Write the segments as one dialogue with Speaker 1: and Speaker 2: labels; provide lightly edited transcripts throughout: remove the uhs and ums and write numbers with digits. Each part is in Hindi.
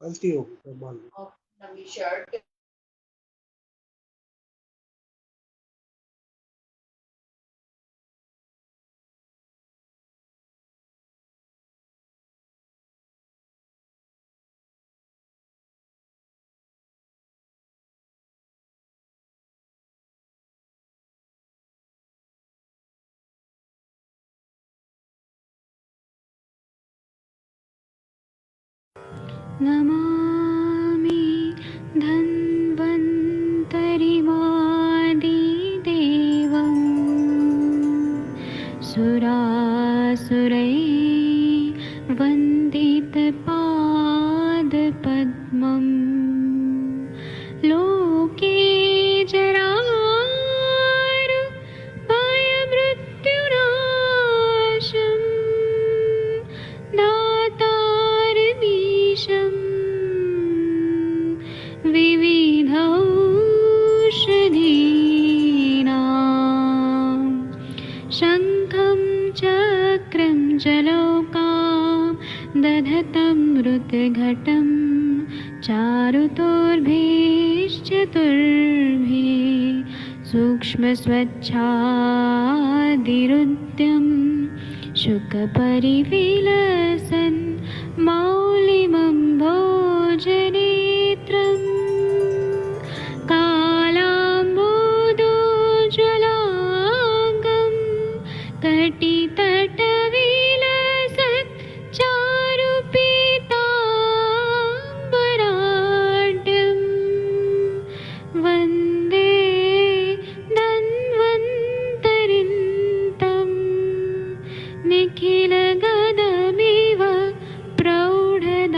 Speaker 1: गलती हो गई तो मान लो।
Speaker 2: नवी शर्ट।
Speaker 3: नमामि धन्वन्तरिमादिदेवं सुरासुरैर्वन्दितपादपद्मं लोके जरामृत्युनाशं दातारमीशं विविधौषधीनां शङ्खं चक्रं जलौकां दधतं मृतघटं चारुतोर्भिश्चतुर्भिः सूक्ष्मस्वच्छादिरुद्यं शुकपरिविलसन् मौलिमं भोजनेत्रम् कालाम्बोदोज्ज्वलाङ्गं कटितटविलसत् चारुपीताम्बराढ्यं वन्दे धन्वन्तरिं निखिलगदमिव प्रौढदावाग्निनीलम्।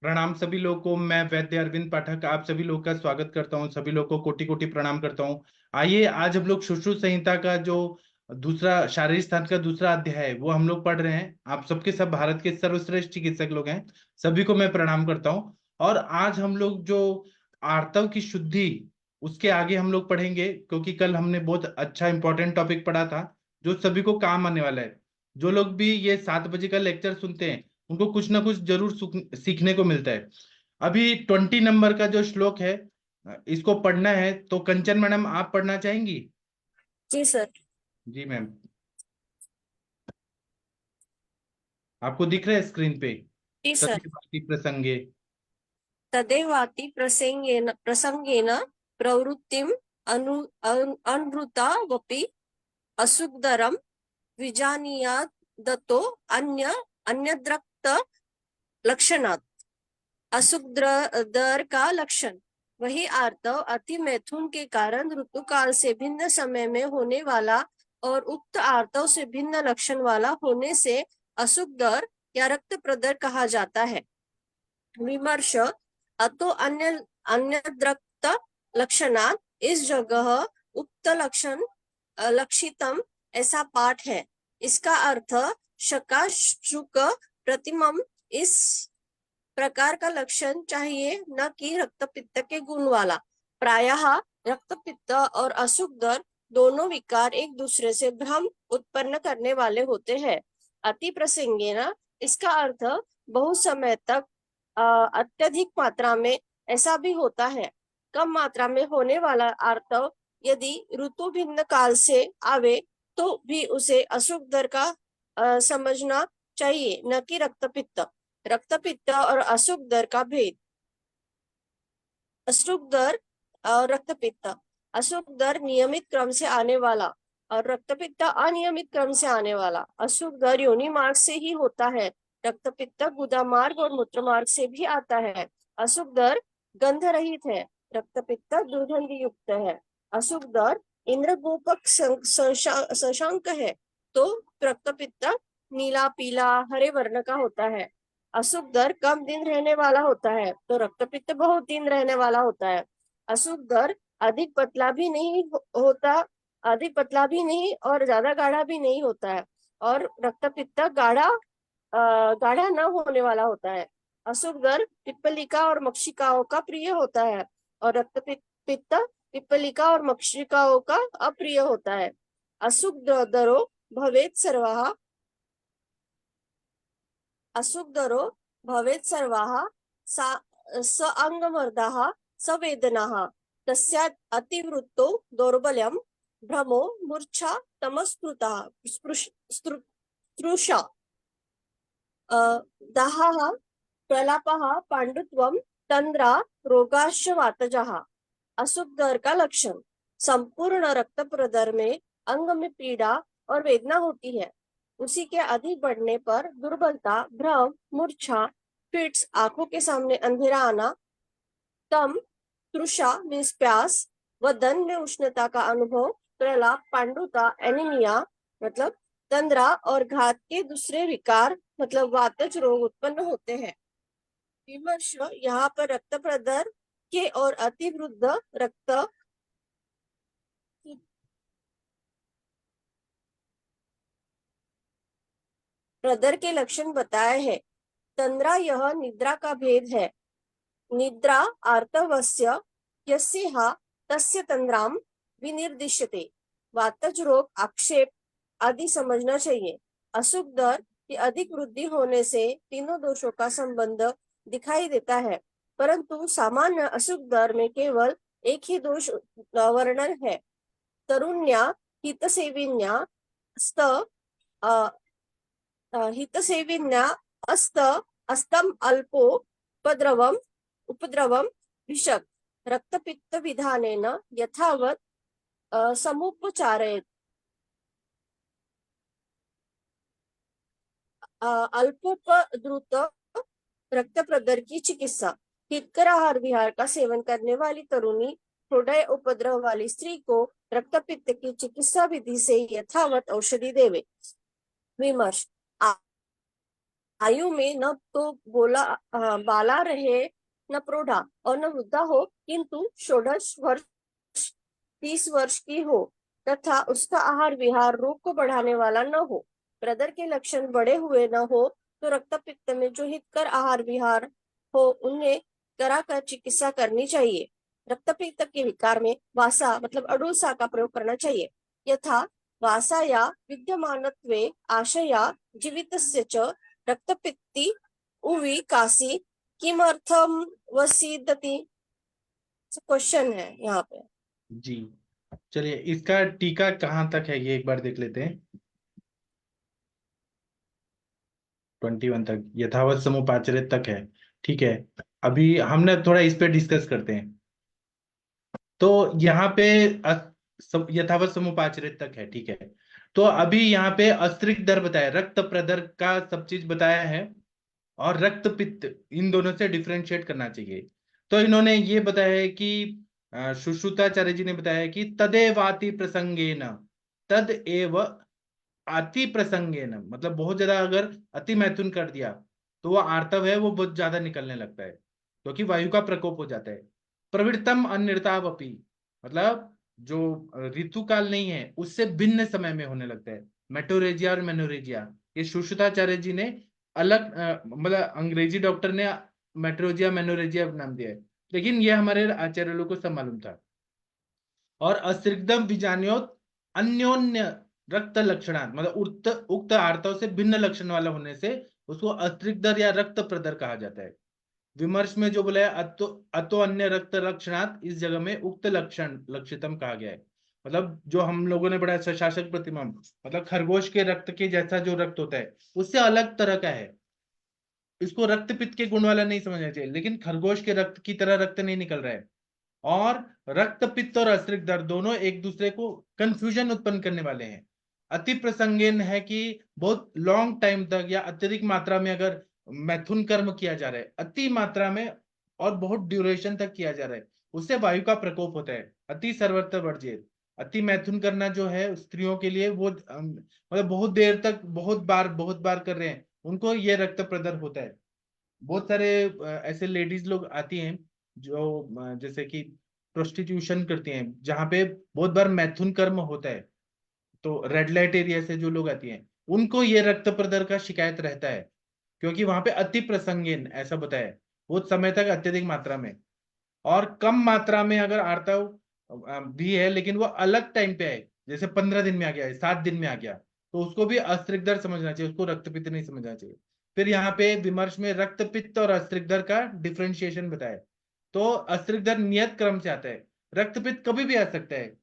Speaker 4: प्रणाम सभी लोगों को। मैं वैद्य अरविंद पाठक आप सभी लोग का स्वागत करता हूं। सभी लोग को कोटि कोटि प्रणाम करता हूं। आइए आज हम लोग सुश्रुत संहिता का जो दूसरा शारीरिक स्थान का दूसरा अध्याय है वो हम लोग पढ़ रहे हैं। आप सबके सब भारत के सर्वश्रेष्ठ चिकित्सक लोग हैं, सभी को मैं प्रणाम करता हूं। और आज हम लोग जो आर्तव की शुद्धि उसके आगे हम लोग पढ़ेंगे, क्योंकि कल हमने बहुत अच्छा इंपॉर्टेंट टॉपिक पढ़ा था जो सभी को काम आने वाला है। जो लोग भी ये 7 बजे का लेक्चर सुनते हैं उनको कुछ ना कुछ जरूर सीखने को मिलता है। अभी 20 नंबर का जो श्लोक है इसको पढ़ना है, तो कंचन मैडम आप पढ़ना चाहेंगी?
Speaker 5: जी सर।
Speaker 4: जी मैम, आपको दिख रहा है स्क्रीन पे?
Speaker 5: जी सर।
Speaker 4: तदेवाति प्रसंगे
Speaker 5: तदेवाति प्रसंगेन प्रवृत्तिम अनृतावपि असुदरम विजानीयादतो अन्यद्रक्त लक्षणात्। असुदर का लक्षण वही आर्तव अति मैथुन के कारण ऋतुकाल से भिन्न समय में होने वाला और उक्त आर्तव से भिन्न लक्षण वाला होने से असुदर या रक्त प्रदर कहा जाता है। विमर्श अतो अन्यद्रक्त लक्षणात् इस जगह उक्त लक्षण लक्षितम ऐसा पाठ है। इसका अर्थ शका शुक प्रतिमम इस प्रकार का लक्षण चाहिए, न कि रक्तपित्त के गुण वाला। प्रायः रक्तपित्त और असुदर दोनों विकार एक दूसरे से भ्रम उत्पन्न करने वाले होते हैं। अति प्रसंगेन इसका अर्थ बहुत समय तक अत्यधिक मात्रा में ऐसा भी होता है। कम मात्रा में होने वाला आर्तव यदि ऋतु भिन्न काल से आवे तो भी उसे अशुभ दर का समझना चाहिए, न कि रक्तपित्त। रक्तपित्त और अशुभ दर का भेद। अशुभ दर और रक्तपित्त। अशुभ दर नियमित क्रम से आने वाला और रक्तपित्त अनियमित क्रम से आने वाला। अशुभ दर योनि मार्ग से ही होता है, रक्तपित्त गुदा मार्ग और मूत्र मार्ग से भी आता है। अशुभ दर गंध रहित है, रक्तपित्त दुर्गंध युक्त है। अशुभ दर इंद्रगोपक शशांक है तो रक्तपित्त नीला पीला हरे वर्ण का होता है। अशुभ दर कम दिन रहने वाला होता है तो रक्तपित्त बहुत दिन रहने वाला होता है। अशुभ दर अधिक पतला भी नहीं होता, अधिक पतला भी नहीं और ज्यादा गाढ़ा भी नहीं होता है, और रक्तपित्त गाढ़ा न होने वाला होता है। अशुभ दर पिप्पलिका और मक्षिकाओं का प्रिय होता है और रक्तपित्त पिप्पलिका और मक्षिकाओं का अप्रिय होता है। अशुभ दरो भवेत् सर्वाः अशुभ दरो भवेत् सर्वाः स अंगमर्दाः स वेदनाः तस्यात् अतिवृत्तो दौर्बल्यं भ्रमो मूर्छा तमस्पृतः स्पृशा दाहः प्रलापः पांडुत्वं तंद्रा रोगाश्च वातजः। अशुभ दर का लक्षण, संपूर्ण रक्त प्रदर में अंग में पीड़ा और वेदना होती है। उसी के अधिक बढ़ने पर दुर्बलता, भ्रम, मूर्छा, फिट्स, आंखों के सामने अंधेरा आना, तम, तृषा मीन्स प्यास, वदन में उष्णता का अनुभव, प्रलाप, पांडुता, एनीमिया मतलब तंद्रा और घात के दूसरे विकार मतलब वातज रोग उत्पन्न होते हैं। विमर्श, यहाँ पर रक्त प्रदर के और अतिवृद्ध रक्त प्रदर के लक्षण बताए हैं। तंद्रा यह निद्रा का भेद है। निद्रा आर्तवस्य यस्यहा तस्य तंद्राम विनिर्दिश्यते। वातज रोग, आक्षेप आदि समझना चाहिए। अशुभ दर की अधिक वृद्धि होने से तीनों दोषों का संबंध दिखाई देता है, परंतु सामान्य अशुभ दर में केवल एक ही दोष वर्णन है। तरुण्या हितसेविन्या स्त हितसेविन्या अस्तम अल्पो उपद्रवम विषक रक्तपित्त विधानेन यथावत समुपचारयेत्। अल्पोपद्रुत रक्त प्रदर की चिकित्सा, हितकर आहार विहार का सेवन करने वाली तरुणी, हृदय उपद्रव वाली स्त्री को रक्तपित्त की चिकित्सा विधि से यथावत औषधि देवे। विमर्श, आयु में न तो बाला रहे न प्रौढ़ा और न वृद्धा हो, किंतु 16 वर्ष 30 वर्ष की हो तथा उसका आहार विहार रोग को बढ़ाने वाला न हो, प्रदर के लक्षण बढ़े हुए न हो, तो रक्तपित्त में जो हितकर आहार विहार हो उन्हें कराकर चिकित्सा करनी चाहिए। रक्तपित्त के विकार में वासा मतलब अडुलसा का प्रयोग करना चाहिए। यथा वासाया विद्यमानत्वे आशया जीवितस्य च रक्तपित्ती उवी कासी किमर्थम वसीदति। क्वेश्चन है यहाँ पे।
Speaker 4: जी चलिए, इसका टीका कहाँ तक है ये एक बार देख लेते हैं। 21 तक, यथावत समुपाचरित तक है। ठीक है, अभी हमने थोड़ा इस पे डिस्कस करते हैं। तो यहाँ पे यथावत समुपाचरित तक है। ठीक है, तो अभी यहाँ पे अस्त्रिक दर बताया, रक्त प्रदर का सब चीज बताया है, और रक्त पित्त इन दोनों से डिफरेंशिएट करना चाहिए। तो इन्होंने ये बताया है कि सुश्रुताचार्य जी ने बताया है कि तदेवाति प्रसंगेन, तद एव अति प्रसंगेन मतलब बहुत ज्यादा अगर अति मैथुन कर दिया तो वो आर्तव है, वो बहुत ज्यादा निकलने लगता है क्योंकि वायु का प्रकोप हो जाता है। प्रवृत्तम अनिर्तावपि मतलब जो ऋतु काल नहीं है उससे भिन्न समय में होने लगता है, मेटोरेजिया और मेनोरेजिया। ये सुश्रुताचार्य जी ने अलग मतलब अंग्रेजी डॉक्टर ने मेट्रोजिया मेनोरेजिया नाम दिया है, लेकिन ये हमारे आचार्य लोगों को सब मालूम था। और अस्त्रिग्धम बीजान्योत अन्योन्य रक्त लक्षणात् मतलब उक्त आर्तव से भिन्न लक्षण वाला होने से उसको अस्त्रिग्धर या रक्त प्रदर कहा जाता है। विमर्श में जो बोला है अतो अन्य रक्त लक्षणात्, इस जगह में उक्त लक्षण लक्षितम कहा गया है। मतलब जो हम लोगों ने पढ़ा सशासक प्रतिमा मतलब खरगोश के रक्त के जैसा जो रक्त होता है उससे अलग तरह का है। इसको रक्त पित्त के गुण वाला नहीं समझना चाहिए, लेकिन खरगोश के रक्त की तरह रक्त नहीं निकल रहा है। और रक्त पित्त और अस्त्रिक दर दोनों एक दूसरे को कंफ्यूजन उत्पन्न करने वाले हैं। अति प्रसंगीन है कि बहुत लॉन्ग टाइम तक या अत्यधिक मात्रा में अगर मैथुन कर्म किया जा रहा है, अति मात्रा में और बहुत ड्यूरेशन तक किया जा रहा है, उससे वायु का प्रकोप होता है। अति सर्वत्र वर्जित। अति मैथुन करना जो है स्त्रियों के लिए वो मतलब बहुत देर तक बहुत बार कर रहे हैं, उनको ये रक्त प्रदर होता है। बहुत सारे ऐसे लेडीज लोग आती हैं जो जैसे कि प्रोस्टिट्यूशन करती हैं, जहां पे बहुत बार मैथुन कर्म होता है, तो रेड लाइट एरिया से जो लोग आती हैं उनको ये रक्त प्रदर का शिकायत रहता है, क्योंकि वहां पे अति प्रसंगीन ऐसा बताया है, बहुत समय तक अत्यधिक मात्रा में। और कम मात्रा में अगर आर्तव भी है लेकिन वो अलग टाइम पे है, जैसे 15 दिन में आ गया है, 7 दिन में आ गया, तो उसको भी अस्त्रिक दर समझना चाहिए, उसको रक्तपित्त नहीं समझना चाहिए। फिर यहाँ पे विमर्श में रक्तपित्त और अस्त्रिक दर का डिफ्रेंशिएशन बताया। तो अस्त्रिक दर नियत क्रम से आता है, रक्तपित्त कभी भी आ सकता है,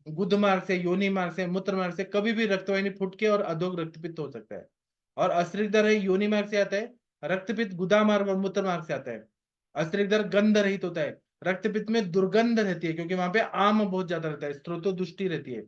Speaker 4: गुद मार्ग से, योनि मार्ग से, मूत्र मार्ग से कभी भी रक्तवाहिनी फुट के और अधोग रक्तपित्त हो सकता है। और अस्त्रिक दर है योनि मार्ग से आता है, रक्तपित्त गुदा मार्ग और मूत्र मार्ग से आता है। अस्त्रिक दर गंध रहित होता है, रक्तपित्त में दुर्गंध रहती है क्योंकि वहां पे आम बहुत ज्यादा रहता है, स्त्रोतो दुष्टि रहती है।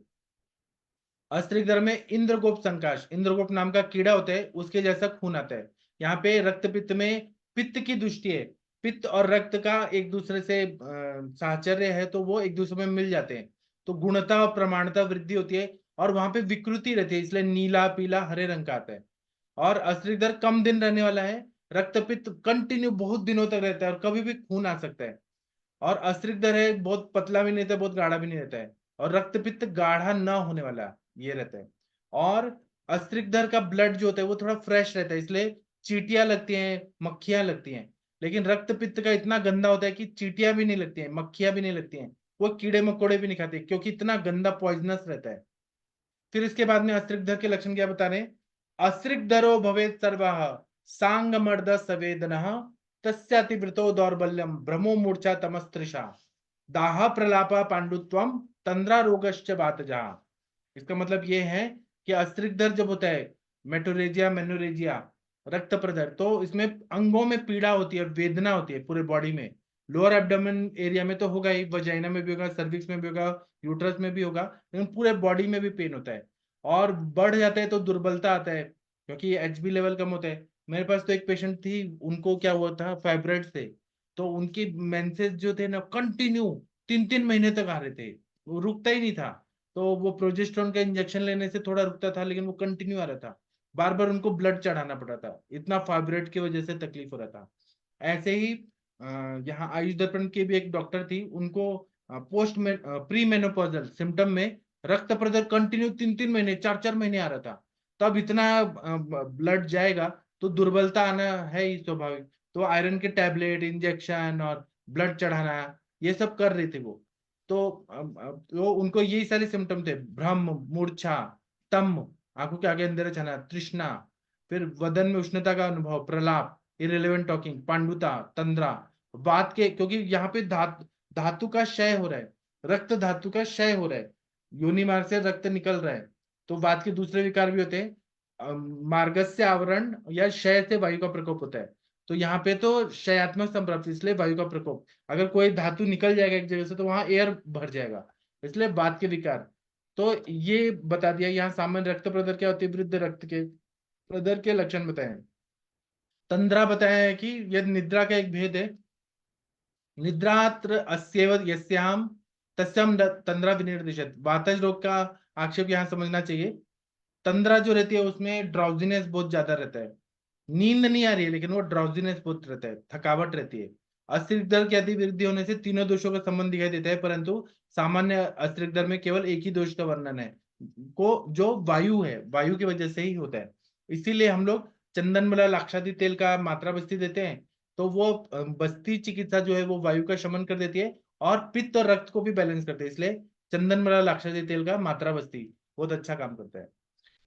Speaker 4: अस्त्रिक दर में इंद्रगोप संकाश, इंद्रगोप नाम का कीड़ा होता है, उसके जैसा खून आता है। यहाँ पे रक्तपित्त में पित्त की दृष्टि है, पित्त और रक्त का एक दूसरे से साहचर्य है, तो वो एक दूसरे में मिल जाते हैं, तो गुणता और प्रमाणता वृद्धि होती है। और वहां पे विकृति रहती है, इसलिए नीला पीला हरे रंग का आता है। और अस्त्रिक दर कम दिन रहने वाला है, रक्तपित्त कंटिन्यू बहुत दिनों तक रहता है और कभी भी खून आ सकता है। और अस्त्रिक दर है बहुत पतला भी नहीं रहता है, बहुत गाढ़ा भी नहीं रहता है। और रक्तपित्त गाढ़ा ना होने वाला ये रहता है। और अस्त्रिक दर का ब्लड जो होता है वो थोड़ा फ्रेश रहता है, इसलिए चींटियां लगती हैं, मक्खियां लगती हैं। लेकिन रक्तपित्त का इतना गंदा होता है कि चींटियां भी नहीं लगती हैं, मक्खियां भी नहीं लगती हैं, वो कीड़े मकोड़े भी नहीं खाते, क्योंकि इतना गंदा पॉइजनस रहता है। फिर इसके बाद में अस्त्रिक दर के लक्षण क्या बता रहे हैं? अस्त्रिक दरो भवेत् सर्वः सांग मर्द संवेदनः तस्यातिवृतो दौर्बल्यम भ्रमो मूर्छा तमस्त्रिषा दाह प्रलापा पांडुत्वम तंद्रा रोगश्च बातजा। इसका मतलब ये है कि अस्त्रिक दर जब होता है, मेटोरेजिया मेनोरेजिया रक्त प्रदर, तो इसमें अंगों में पीड़ा होती है, वेदना होती है पूरे बॉडी में। लोअर एब्डोमेन एरिया में तो होगा ही, वजाइना में भी होगा, सर्विक्स में भी होगा, यूट्रस में भी होगा, लेकिन पूरे बॉडी में भी पेन होता है। और बढ़ जाता है तो दुर्बलता आता है, क्योंकि एचबी लेवल कम होता है। मेरे पास तो एक पेशेंट थी, उनको क्या हुआ था, फाइब्रॉइड से, तो उनकी मेंसेस जो थे ना कंटिन्यू 3-3 महीने तक आ रहे थे, वो रुकता ही नहीं था। तो वो प्रोजेस्टेरोन का इंजेक्शन लेने से थोड़ा रुकता था, लेकिन वो कंटिन्यू आ रहा था, बार बार उनको ब्लड चढ़ाना पड़ा था, इतना फाइब्रॉइड की वजह से तकलीफ हो रहा था। ऐसे ही यहाँ आयुष दर्पण की भी एक डॉक्टर थी, उनको पोस्ट में प्री मेनोपॉजल सिम्टम में रक्त प्रदर कंटिन्यू 3-3 महीने 4-4 महीने आ रहा था। तब इतना ब्लड जाएगा तो दुर्बलता आना है ही स्वाभाविक। तो आयरन के टैबलेट, इंजेक्शन और ब्लड चढ़ाना ये सब कर रहे थे वो। तो उनको यही सारे सिम्टम थे, भ्रम, मूर्छा, तम, आंखों के आगे अंधेरा छाना, तृष्णा, फिर वदन में उष्णता का अनुभव, प्रलाप, इरेलेवेंट टॉकिंग, पांडुता, तंद्रा, बात के, क्योंकि यहाँ पे धातु का क्षय हो रहा है, रक्त धातु का क्षय हो रहा है, योनि मार्ग से रक्त निकल रहा है। तो बात के दूसरे विकार भी होते हैं, मार्गस्य आवरण या क्षय से वायु का प्रकोप होता है। तो यहाँ पे तो क्षयात्मक संप्राप्ति, इसलिए वायु का प्रकोप, अगर कोई धातु निकल जाएगा एक जगह से तो वहां एयर भर जाएगा, इसलिए बात के विकार। तो ये बता दिया। यहाँ सामान्य रक्त प्रदर के, अतिवृद्ध रक्त के प्रदर के लक्षण बताए। तंद्रा बताया है कि यह निद्रा का एक भेद है, निद्रात्र अस्येव यस्याम तस्याम तंद्रा विनिर्दिशत। वातज रोग का आक्षेप यहाँ समझना चाहिए। तंद्रा जो रहती है उसमें ड्राउजीनेस बहुत ज्यादा रहता है, नींद नहीं आ रही है लेकिन वो ड्राउजीनेस बहुत रहता है, थकावट रहती है। अस्त्रिक दर की अतिवृद्धि होने से तीनों दोषों का संबंध दिखाई देता है, परंतु सामान्य अस्त्रिक दर में केवल एक ही दोष का वर्णन है, को जो वायु है, वायु की वजह से ही होता है। इसीलिए हम लोग चंदन मला लाक्षादी तेल का मात्रा बस्ती देते हैं, तो वो बस्ती चिकित्सा जो है वो वायु का शमन कर देती है और पित्त और रक्त को भी बैलेंस करते हैं, इसलिए चंदन मला लाक्षादी तेल का मात्रा बस्ती बहुत अच्छा काम करता है।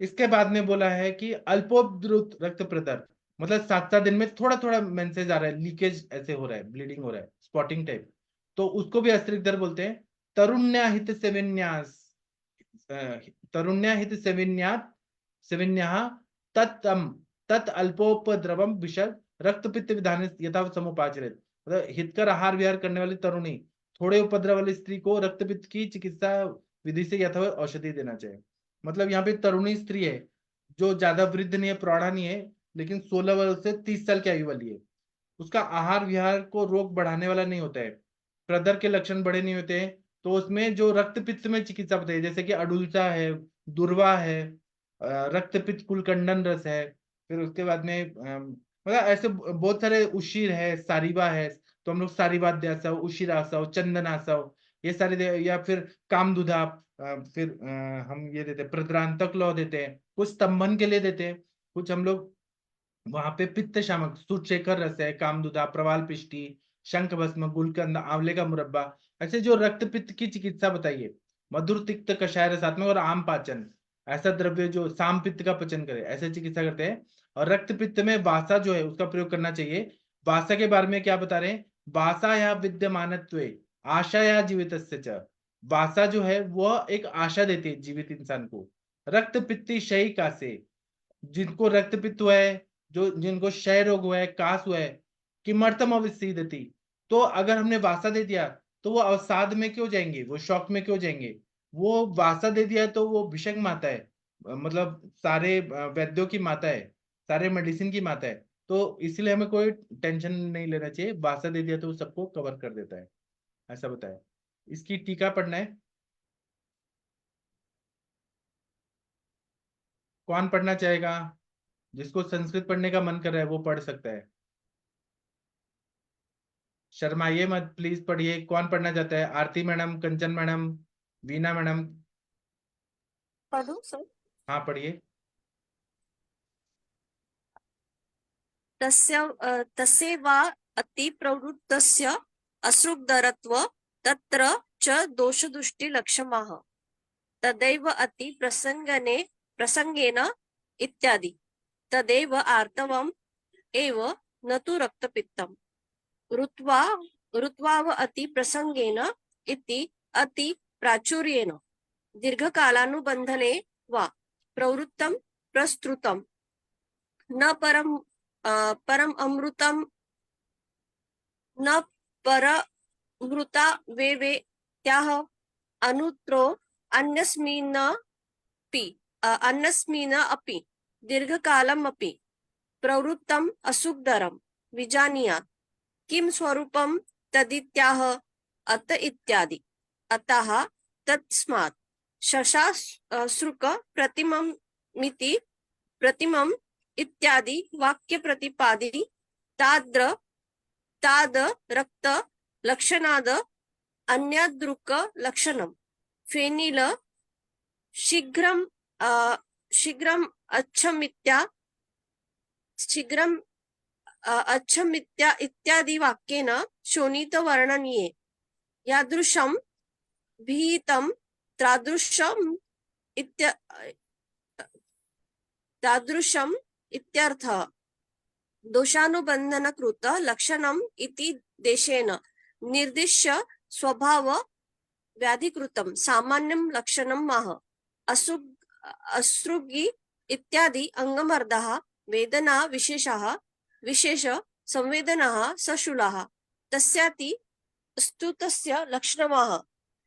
Speaker 4: इसके बाद में बोला है कि अल्पोद्रुत रक्त प्रदर, मतलब 7-7 दिन में थोड़ा थोड़ा मेंसेज आ रहा है, लीकेज ऐसे हो रहा है, ब्लीडिंग हो रहा है, स्पॉटिंग टाइप, तो उसको भी अस्त्रिक दर बोलते हैं। तरुण्याहित सेविन्यास, तरुण्याहित सेविन्यात सेविन्या तत्तम तत् अल्पोपद्रवम विषद रक्तपित्त विधान यथा समुपाचरित। मतलब हितकर आहार विहार करने वाली तरुणी, थोड़े उपद्रव वाली स्त्री को रक्तपित्त की चिकित्सा विधि से यथावत औषधि देना चाहिए। मतलब यहाँ पे तरुणी स्त्री है जो ज्यादा वृद्ध नहीं है, प्रौढ़ा नहीं है, लेकिन 16 वर्ष से 30 साल की आयु वाली है, उसका आहार विहार को रोग बढ़ाने वाला नहीं होता है, प्रदर के लक्षण बड़े नहीं होते हैं, तो उसमें जो रक्त पित्त में चिकित्सा बताइए, जैसे कि अडुलसा है, दुर्वा है, रक्त पित्त कुलकंडन रस है, फिर उसके बाद में मतलब ऐसे बहुत सारे, उशीर है, सारीबा है, तो हम लोग सारीवाद्यासव, उशीरासव, चंदनासव, ये सारे या फिर कामदुधा, फिर हम ये देते हैं प्रद्रांतक लौ देते हैं, कुछ स्तंभन के लिए देते हैं, कुछ हम लोग वहां पे पित्त शामक, सुचेखर रस है, कामदुधा, प्रवाल पिष्टी, शंख भस्म, गुलकंद, आंवले का मुरब्बा, ऐसे जो रक्त पित्त की चिकित्सा बताइए। मधुर तिक्त कषाय रसात्मक और आम पाचन, ऐसा द्रव्य जो साम पित्त का पचन करे, ऐसे चिकित्सा करते हैं। और रक्त पित्त में वासा जो है उसका प्रयोग करना चाहिए। वासा के बारे में क्या बता रहे हैं, वासा या विद्यमानत्वे आशा या जीवित, वासा जो है वह एक आशा देती है जीवित इंसान को। रक्त पित्ती क्षय का से, जिनको रक्त पित्त हुआ है, जो जिनको क्षय रोग हुआ है, कास हुआ है, किमर्थम अविसीदति, तो अगर हमने वासा दे दिया तो वो अवसाद में क्यों जाएंगे, वो शौक में क्यों जाएंगे। वो वासा दे दिया तो वो भिषक माता है, मतलब सारे वैद्यों की माता है, सारे मेडिसिन की माता है, तो इसलिए हमें कोई टेंशन नहीं लेना चाहिए, वासा दे दिया तो वो सबको कवर कर देता है, ऐसा बताया। इसकी टीका पढ़ना है, कौन पढ़ना चाहेगा, जिसको संस्कृत पढ़ने का मन कर रहा है वो पढ़ सकता है, शर्माइए मत, प्लीज पढ़िए। कौन पढ़ना चाहता है, आरती मैडम, कंचन मैडम, वीना मैडम,
Speaker 5: पढ़ो सर।
Speaker 4: हाँ पढ़िए।
Speaker 5: तस्य वा अति प्रवृत्तस्य अश्रुग्धरत्व तत्र च दोषदुष्टिलक्षमाः तदैव अति प्रसंगेन इत्यादि। तदेव आर्तवम् एव न तु रक्तपित्तम्। ऋत्वाव अति प्रसंगेन इति अति प्राचुर्येण दीर्घकालानुबन्धने वा प्रवृत्तं प्रस्तुतं न परम अमृतं न परमृता वे त्याह अनुत्रो अन्यस्मिन् अपि दीर्घकालम् अपि प्रवृत्तम् असुखदरं विजानीयात् किं स्वरूपं तदित्याह अत इत्यादि। अतः तस्मात् शशासृक प्रतिमम् इत्यादि वाक्य प्रतिपादि ताद रक्त लक्षणाद अन्यदृक लक्षणम फेनिल शीघ्रम अच्छमित्या इत्यादि वाक्येन शोणित वर्णनीये यादृशं भीतं तादृशम् इत्यर्थः। दोषानुबन्धनकृत लक्षणम् इति देशेन निर्दिश्य स्वभाव व्याधिकृतं सामान्यं लक्षणं माह। असृगी इत्यादि अंगमर्दः वेदना विशेष संवेदनाः सशूलाः तस्याति स्तुतस्य लक्षणमाह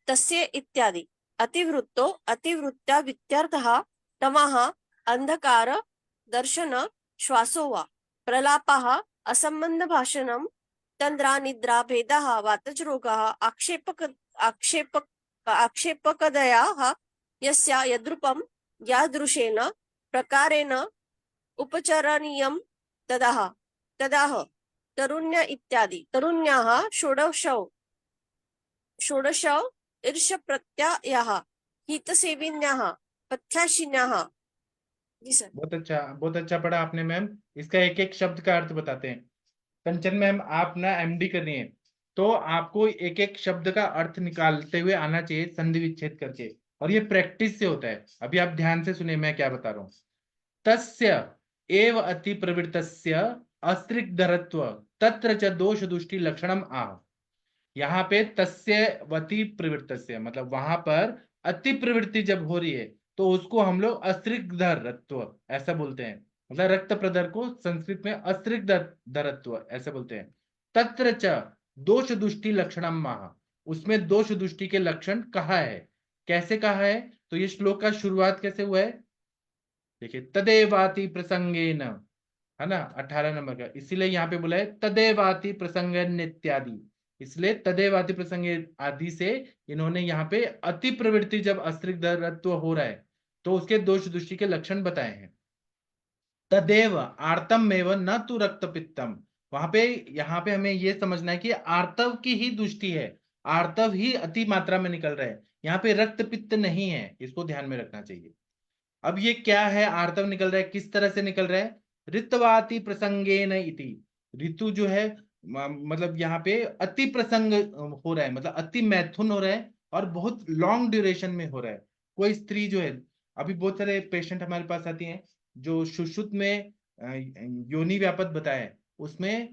Speaker 5: तस्य इत्यादि। अतिवृत्त्या वित्यर्थः तमः अंधकार दर्शन श्वासो वा प्रलापः असंबंध भाषणं तंद्रा निद्रा भेदः वातजरोगः आक्षेपकदयाः यस्या यद्रूपं यादृशेन प्रकारेण उपचरणीयं तदाह तरुण्य इत्यादि। तरुण्याः षोडश ईर्ष प्रत्यायाः हितसेविन्याः पथ्याशिन्याः। जी सर।
Speaker 4: बहुत अच्छा पढ़ा आपने मैम। इसका एक एक शब्द का अर्थ बताते हैं। कंचन मैम, आप ना एमडी कर रही हैं, तो आपको एक एक शब्द का अर्थ निकालते हुए आना चाहिए, संधि विच्छेद करके, और ये प्रैक्टिस से होता है। अभी आप ध्यान से सुनिए मैं क्या बता रहा हूँ। तस्य एव अति प्रवृत्तस्य अस्त्रिग्धरत्व तत्र च दोष दुष्टि लक्षणम आह। यहाँ पे तस्यवती प्रवृत्तस्य मतलब वहां पर अति प्रवृत्ति जब हो रही है तो उसको हम लोग अस्त्रिग्धरत्व ऐसा बोलते हैं। मतलब रक्त प्रदर को संस्कृत में अस्त्रिग्धरत्व ऐसे बोलते हैं। तत्र च दोष दुष्टि लक्षणम माह, उसमें दोष दुष्टि के लक्षण कहा है, कैसे कहा है, तो ये श्लोक का शुरुआत कैसे हुआ है, देखिए, तदेवाति प्रसंगेन, है ना, 18 नंबर का, इसीलिए यहाँ पे बोला है तदेवाति प्रसंगन इत्यादि। इसलिए तदेव अति प्रसंगे आदि से इन्होंने यहाँ पे अति प्रवृत्ति जब अस्त्रिग्धरत्व हो रहा है तो उसके दोष दृष्टि के लक्षण बताए हैं। तदेव आर्तम एव न तु रक्त पित्तम, वहां पे यहाँ पे हमें ये समझना है कि आर्तव की ही दृष्टि है, आर्तव ही अति मात्रा में निकल रहा है, यहाँ पे रक्त पित्त नहीं है, इसको ध्यान में रखना चाहिए। अब ये क्या है, आर्तव निकल रहा है, किस तरह से निकल रहा है, ऋतवाति प्रसंगेन इति, ऋतु जो है मतलब यहाँ पे अति प्रसंग हो रहा है, मतलब अति मैथुन हो रहा है और बहुत लॉन्ग ड्यूरेशन में हो रहा है। कोई स्त्री जो है, अभी बहुत सारे पेशेंट हमारे पास आती हैं जो सुश्रुत में योनि व्यापत बताया है, उसमें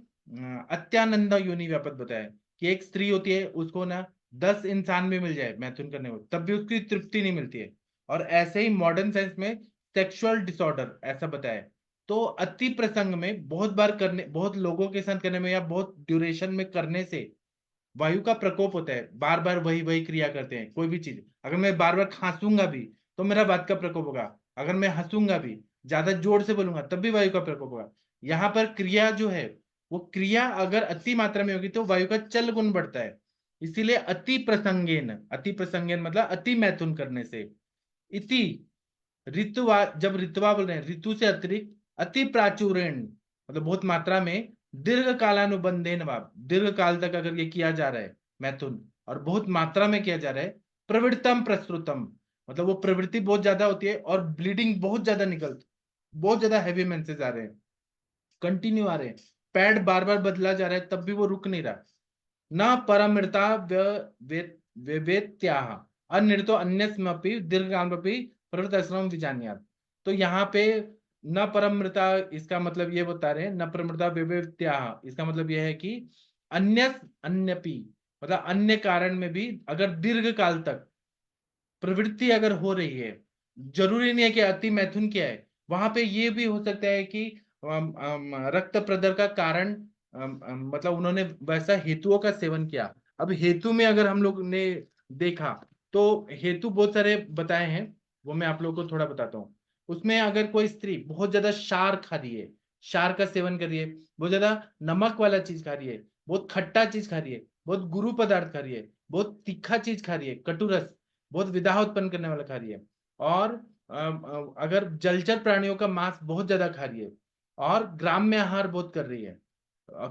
Speaker 4: अत्यानंदा योनि व्यापत बताया है कि एक स्त्री होती है, उसको ना 10 इंसान भी मिल जाए मैथुन करने को तब भी उसकी तृप्ति नहीं मिलती है। और ऐसे ही मॉडर्न साइंस में सेक्सुअल डिसऑर्डर ऐसा बताया है। तो अति प्रसंग में बहुत बार करने, बहुत लोगों के साथ करने में या बहुत ड्यूरेशन में करने से वायु का प्रकोप होता है, बार बार वही वही क्रिया करते हैं। कोई भी चीज, अगर मैं बार बार खांसूंगा भी तो मेरा वात का प्रकोप होगा, अगर मैं हंसूंगा भी, ज्यादा जोर से बोलूंगा तब भी वायु का प्रकोप होगा। यहाँ पर क्रिया जो है, वो क्रिया अगर अति मात्रा में होगी तो वायु का चल गुण बढ़ता है। इसीलिए अति प्रसंगेन, अति प्रसंगेन मतलब अति मैथुन करने से। इति ऋतुवा, जब ऋतुवा बोल रहे हैं ऋतु से अतिरिक्त, अति प्राचुर्यन मतलब बहुत मात्रा में, दीर्घ कालानुबंधेन भाव, दीर्घ काल तक अगर ये किया जा रहा है मैथुन और बहुत मात्रा में किया जा रहा है, प्रवृत्तम प्रसृतम मतलब वो प्रवृत्ति बहुत ज्यादा होती है और ब्लीडिंग बहुत ज्यादा निकलती, बहुत ज्यादा हैवी मेंसेस आ रहे हैं, कंटिन्यू आ रहे हैं, पैड बार बार बदला जा रहा है तब भी वो रुक नहीं रहा। न परमृता व्यवेत्याह अनृतो अन्यस्मपि दीर्घकालमपि प्रवृत्तश्रम विजानीयात्। तो यहाँ पे न परमृता, इसका मतलब ये बता रहे हैं, न परमृता व्यवेत्याह, इसका मतलब यह है कि अन्य अन्यपि मतलब अन्य कारण में भी अगर दीर्घ काल तक प्रवृत्ति अगर हो रही है, जरूरी नहीं है कि अति मैथुन क्या है, वहां पे ये भी हो सकता है कि रक्त प्रदर का कारण मतलब उन्होंने वैसा हेतुओं का सेवन किया। अब हेतु में अगर हम लोग ने देखा तो हेतु बहुत सारे बताए हैं, वो मैं आप लोगों को थोड़ा बताता हूँ। उसमें अगर कोई स्त्री बहुत ज्यादा क्षार खा रही है, क्षार का सेवन कर रही है, बहुत ज्यादा नमक वाला चीज खा रही है, बहुत खट्टा चीज खा रही है, बहुत गुरु पदार्थ खा रही है, बहुत तीखा चीज खा रही है, कटुरस, बहुत विदाह उत्पन्न करने वाला खा रही है, और अगर जलचर प्राणियों का मांस बहुत ज्यादा खा रही है, और ग्राम्य आहार बहुत कर रही है,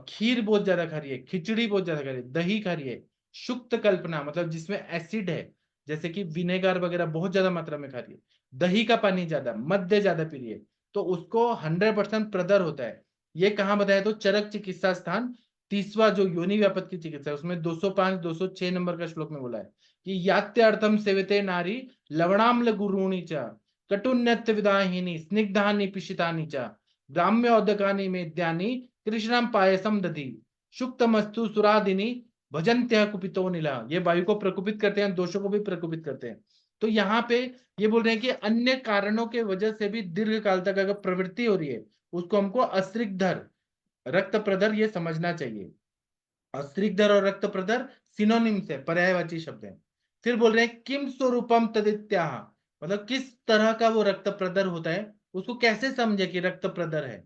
Speaker 4: खीर बहुत ज्यादा खा रही है, खिचड़ी बहुत ज्यादा खा रही है, दही खा रही है, शुक्त कल्पना मतलब जिसमें एसिड है, जैसे कि विनेगर वगैरह बहुत ज्यादा मात्रा में खा रही है, दही का पानी ज्यादा, मद्य ज्यादा पी रही है, तो उसको 100% प्रदर होता है। ये कहाँ बताया, तो चरक चिकित्सा स्थान 30वां जो योनि व्यापत की चिकित्सा है उसमें 205 206 नंबर का श्लोक में बोला है कि यात्यार्थम सेवते नारी लवणाम्ल गुरुणी च कटुन्यत्य विदाहिनी स्निग्धानि पिशितानि च ग्राम्योदकानि मेद्यानि कृष्णम पायसम दधी शुक्तमस्तु सुरादिनी भजन्त्य कुपितो नीला। ये वायु को प्रकुपित करते हैं, दोषों को भी प्रकुपित करते हैं। तो यहाँ पे ये बोल रहे हैं कि अन्य कारणों के वजह से भी दीर्घ काल तक अगर प्रवृत्ति हो रही है उसको हमको अस्त्रिग्धर, रक्त प्रदर ये समझना चाहिए। अस्त्रिग्धर और रक्त प्रदर सिनोनिम्स है, पर्यायवाची शब्द है। फिर बोल रहे हैं किम स्वरूपम तदित्याह, मतलब किस तरह का वो रक्त प्रदर होता है, उसको कैसे समझे कि रक्त प्रदर है,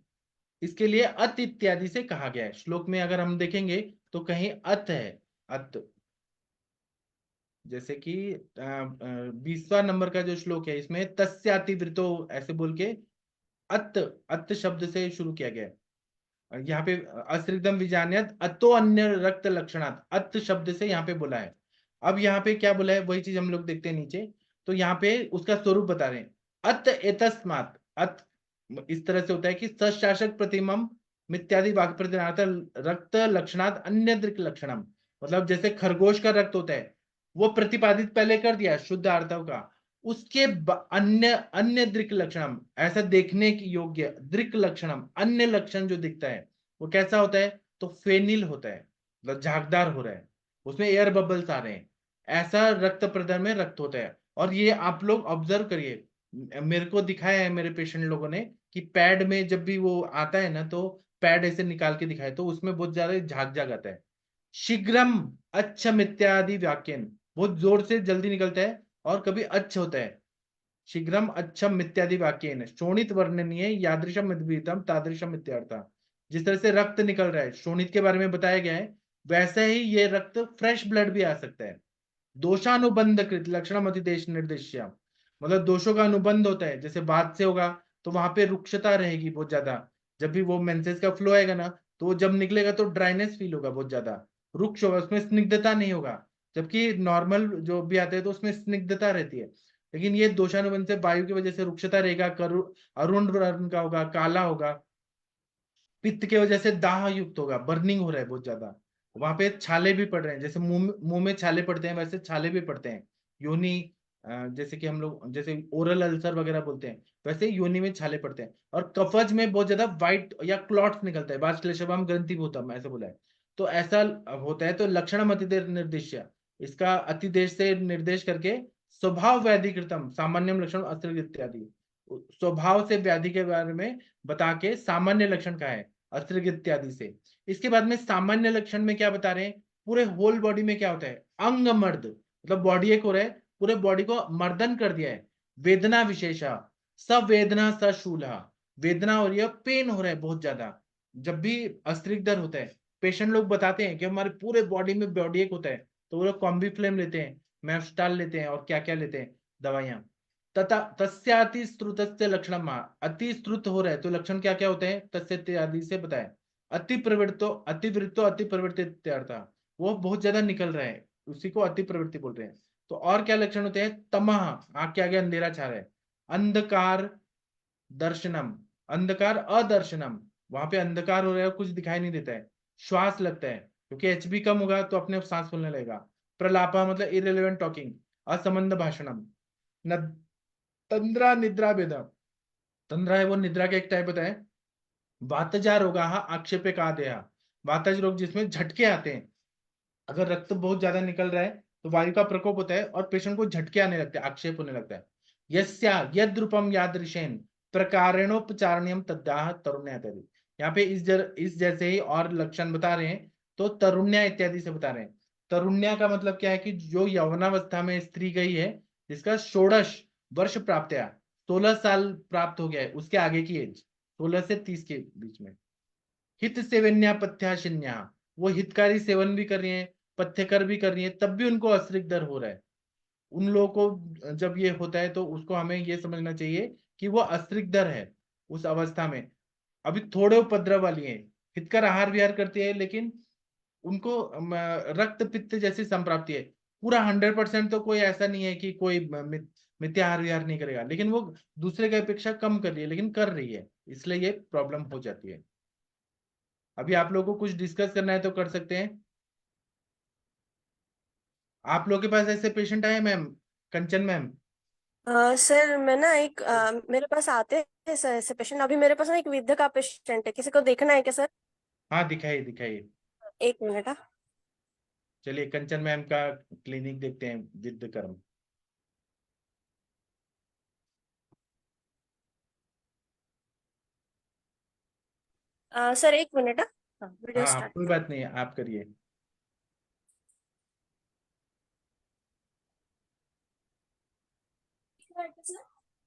Speaker 4: इसके लिए अत इत्यादि से कहा गया है। श्लोक में अगर हम देखेंगे तो कहीं अत है, अत, जैसे कि 20वां नंबर का जो श्लोक है इसमें तस्यातिवृतो ऐसे बोल के अत, अत शब्द से शुरू किया गया है। यहाँ पे अस्त्रिग्धम विजान्यत अतो अन्य रक्त लक्षणात्, अत शब्द से यहाँ पे बोला है। अब यहाँ पे क्या बोला है वही चीज हम लोग देखते हैं नीचे, तो यहाँ पे उसका स्वरूप बता रहे हैं। अत एतस्मात्, अत इस तरह से होता है कि सशासक प्रतिमम मित्यादि वाक्य प्रतिनाथ रक्त लक्षणात् अन्य दृक् लक्षणम, मतलब जैसे खरगोश का रक्त होता है वो प्रतिपादित पहले कर दिया शुद्ध आर्तव का, उसके अन्य अन्य दृक् लक्षणम, ऐसा देखने की योग्य दृक् लक्षणम, अन्य लक्षण जो दिखता है वो कैसा होता है, तो फेनिल होता है, मतलब झागदार हो रहा है, उसमें एयर बबल्स आ रहे हैं, ऐसा रक्त प्रदर में रक्त होता है। और ये आप लोग ऑब्जर्व करिए, मेरे को दिखाया है मेरे पेशेंट लोगों ने कि पैड में जब भी वो आता है ना तो पैड ऐसे निकाल के दिखाए तो उसमें बहुत ज्यादा झाग झाग आता है। शीघ्रम अच्छम इत्यादि वाक्यन, बहुत जोर से जल्दी निकलता है, और कभी अच्छ होता है, शीघ्रम अच्छम इत्यादि वाक्यन शोणित वर्णनीय यादृशम अद्वितम तादृशम इत्यार्थ। जिस तरह से रक्त निकल रहा है, शोणित के बारे में बताया गया है, वैसे ही ये रक्त फ्रेश ब्लड भी आ सकता है। दोषानुबंध कृत लक्षणम अतिदेश निर्देश्य, मतलब दोषों का अनुबंध होता है। जैसे बात से होगा तो वहां पे रुक्षता रहेगी बहुत ज्यादा, जब भी वो मेंसेस का फ्लो आएगा ना तो वो जब निकलेगा तो ड्राइनेस फील होगा बहुत ज्यादा, रुक्ष होगा, उसमें स्निग्धता नहीं होगा। जबकि नॉर्मल जो भी आते हैं तो उसमें स्निग्धता रहती है। लेकिन ये दोषानुबंध से वायु की वजह से रुक्षता रहेगा, अरुण रंग का होगा, काला होगा। पित्त की वजह से दाह युक्त होगा, बर्निंग हो रहा है बहुत ज्यादा। वहां पे छाले भी पड़ रहे हैं, जैसे मुंह में छाले पड़ते हैं वैसे छाले भी पड़ते हैं। योनि जैसे कि हम लोग जैसे ओरल अल्सर वगैरह बोलते हैं, वैसे योनि में छाले पड़ते हैं। और कफज में बहुत ज्यादा व्हाइट या क्लॉट्स निकलता है, बाष्कलेशवम ग्रंथिभूतम ऐसे बोला है। तो ऐसा होता है। तो लक्षणम अतिदेश निर्देश्य, इसका अतिदेश से निर्देश करके स्वभाव व्याधिकृतम सामान्यम लक्षण अस्त्र इत्यादि, स्वभाव से व्याधि के बारे में बता के सामान्य लक्षण का है अस्त्र इत्यादि से। इसके बाद में सामान्य लक्षण में क्या बता रहे हैं, पूरे होल बॉडी में क्या होता है, अंग मर्द, मतलब बॉडी एक हो रहा है, पूरे बॉडी को मर्दन कर दिया है। वेदना विशेषा सवेदना सशूला, वेदना हो रही है, पेन हो रहा है बहुत ज्यादा। जब भी अस्त्रिक दर होता है पेशेंट लोग बताते हैं कि हमारे पूरे बॉडी में बॉडी एक होता है, तो वो लोग कॉम्बीफ्लेम लेते हैं, मेफ्स्टाल लेते हैं और क्या क्या लेते हैं दवाइयां। तथा तस्यातिश्रुतस्य लक्षणम, अति श्रुत हो रहा है तो लक्षण क्या क्या होते हैं, तस्य इत्यादि से बताए। अतिवृत्तो अति प्रवृत्ति, वो बहुत ज्यादा निकल रहा है, उसी को अति प्रवृत्ति बोल रहे हैं। तो और क्या लक्षण होते हैं, तमह, आंख के आगे अंधेरा छा रहा है। अंधकार दर्शनम, अंधकार अदर्शनम, वहां पे अंधकार हो रहा है, कुछ दिखाई नहीं देता है। श्वास लगता है, क्योंकि एचबी कम होगा तो अपने आप सांस फूलने लगेगा। प्रलापा मतलब इरेलेवेंट टॉकिंग, असंबंध भाषणम। न तंद्रा निद्रा भेदम, तंद्रा है वो निद्रा का एक टाइप होता है। वातजा रोगा आक्षेपे का देहा, वातज रोग जिसमें झटके आते हैं। अगर रक्त बहुत ज्यादा निकल रहा है तो वायु का प्रकोप होता है और पेशेंट को झटके आने लगते हैं, आक्षेप होने लगता है। यस्या यद्रूपम यादृशेन प्रकारेणोपचारणीयम तद्दाह तरुण्या इत्यादि, यहाँ पे इस जैसे ही और लक्षण बता रहे हैं तो तरुण्या इत्यादि से बता रहे हैं। तरुण्या का मतलब क्या है कि जो यौवनावस्था में स्त्री गई है, जिसका 16 वर्ष प्राप्त है, 16 साल प्राप्त हो गया है, उसके आगे की एज 16 से 30 के बीच में। हित सेवन्या पथ्याशिन्या, वो हितकारी सेवन भी कर रही है, पथ्यकर भी कर रही है, तब भी उनको अस्त्रिक दर हो रहा है। उन लोगों को जब ये होता है तो उसको हमें ये समझना चाहिए कि वो अस्त्रिक दर है उस अवस्था में। अभी थोड़े उपद्रव वाली है, हितकर आहार विहार करती है, लेकिन उनको रक्त पित्त जैसी संप्राप्ति है। पूरा 100% तो कोई ऐसा नहीं है कि कोई मिथ्या आहार विहार नहीं करेगा, लेकिन वो दूसरे की अपेक्षा कम कर रही है, लेकिन कर रही है, इसलिए ये प्रॉब्लम हो जाती है। अभी आप लोगों को कुछ डिस्कस करना है तो कर सकते हैं। आप लोगों के पास ऐसे पेशेंट आए मैम, कंचन मैम?
Speaker 5: सर मैं ना एक मेरे पास आते हैं सर ऐसे पेशेंट। अभी मेरे पास ना एक वृद्ध का पेशेंट है, किसी को देखना है क्या सर?
Speaker 4: हाँ दिखाइए दिखाइए।
Speaker 5: 1 मिनट।
Speaker 4: चलिए कंचन मैम का क्लिनिक देखते हैं, विद्ध कर्म।
Speaker 5: Sir 1 minute. हाँ, वीडियो
Speaker 4: हाँ
Speaker 5: स्टार्ट।
Speaker 4: कोई बात नहीं है, आप करिए।
Speaker 5: एक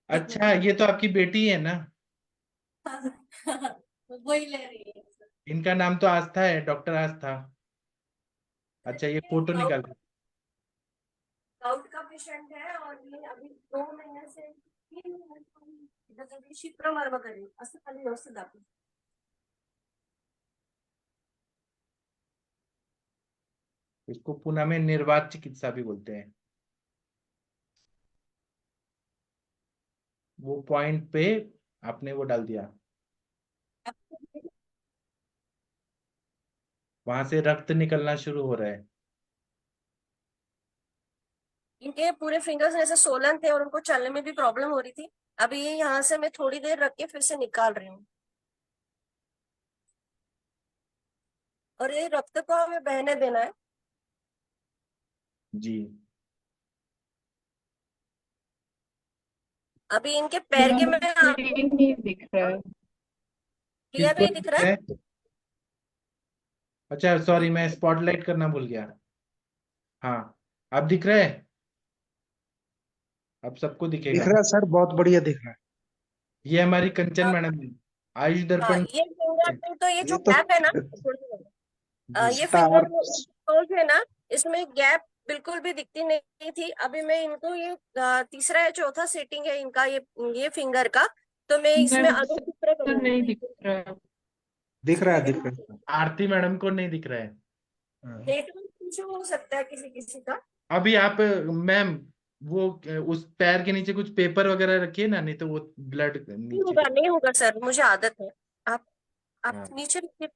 Speaker 4: अच्छा ये तो आपकी बेटी है ना?
Speaker 5: मिनट वही ले रही है सर।
Speaker 4: इनका नाम तो आस्था है, डॉक्टर आस्था। अच्छा ये फोटो निकाल।
Speaker 5: गाउट का पेशेंट है और ये अभी 2 महीने से 3 महिने शुक्रवार वगैरे असं खाली व्यवस्थित दाखव।
Speaker 4: इसको पुणे में निर्वात चिकित्सा भी बोलते हैं। वो पॉइंट पे आपने वो डाल दिया, वहां से रक्त निकलना शुरू हो रहा है।
Speaker 5: इनके पूरे फिंगर्स ऐसे सोलन थे और उनको चलने में भी प्रॉब्लम हो रही थी। अभी ये यहाँ से मैं थोड़ी देर रख के फिर से निकाल रही हूँ और ये रक्त को हमें बहने देना है।
Speaker 4: जी
Speaker 5: अभी इनके पैर के में
Speaker 3: नहीं दिख रहा है।
Speaker 5: क्लियर
Speaker 4: किसको
Speaker 5: नहीं दिख रहा है?
Speaker 4: है? अच्छा सॉरी, मैं स्पॉटलाइट करना भूल गया। हाँ अब दिख रहा है, अब सबको
Speaker 1: दिख
Speaker 4: दिखेगा।
Speaker 1: रहा है सर, बहुत बढ़िया दिख रहा है।
Speaker 4: ये हमारी कंचन
Speaker 5: हाँ,
Speaker 4: मैडम है, आयुष
Speaker 5: हाँ,
Speaker 4: दर्पण।
Speaker 5: ये फिंगर तो ये
Speaker 1: ये
Speaker 5: जो
Speaker 1: तो
Speaker 5: गैप है ना, छोड़ दो। ये
Speaker 1: स्टार।
Speaker 5: फिंगर टोज है ना, इसमें गैप बिल्कुल भी दिखती नहीं थी। अभी मैं इनको ये तीसरा या चौथा सेटिंग है इनका, ये फिंगर का, तो मैं इसमें
Speaker 3: मैम
Speaker 5: अनुचित्र
Speaker 3: तो नहीं
Speaker 5: करूंगी।
Speaker 3: दिख रहा।
Speaker 1: दिख रहा है, दिख रहा है।
Speaker 4: आरती मैडम को नहीं दिख रहा है।
Speaker 1: हाँ।
Speaker 5: नेटवर्क इशू हो सकता है किसी किसी का।
Speaker 4: अभी आप मैम वो उस पैर के नीचे कुछ पेपर वगैरह रखिए ना, नहीं तो वो ब्लड
Speaker 5: नहीं
Speaker 4: नीचे।
Speaker 5: होगा, नहीं होगा सर, मुझे आदत है। आप
Speaker 4: हाँ।
Speaker 5: नीचे रखिए।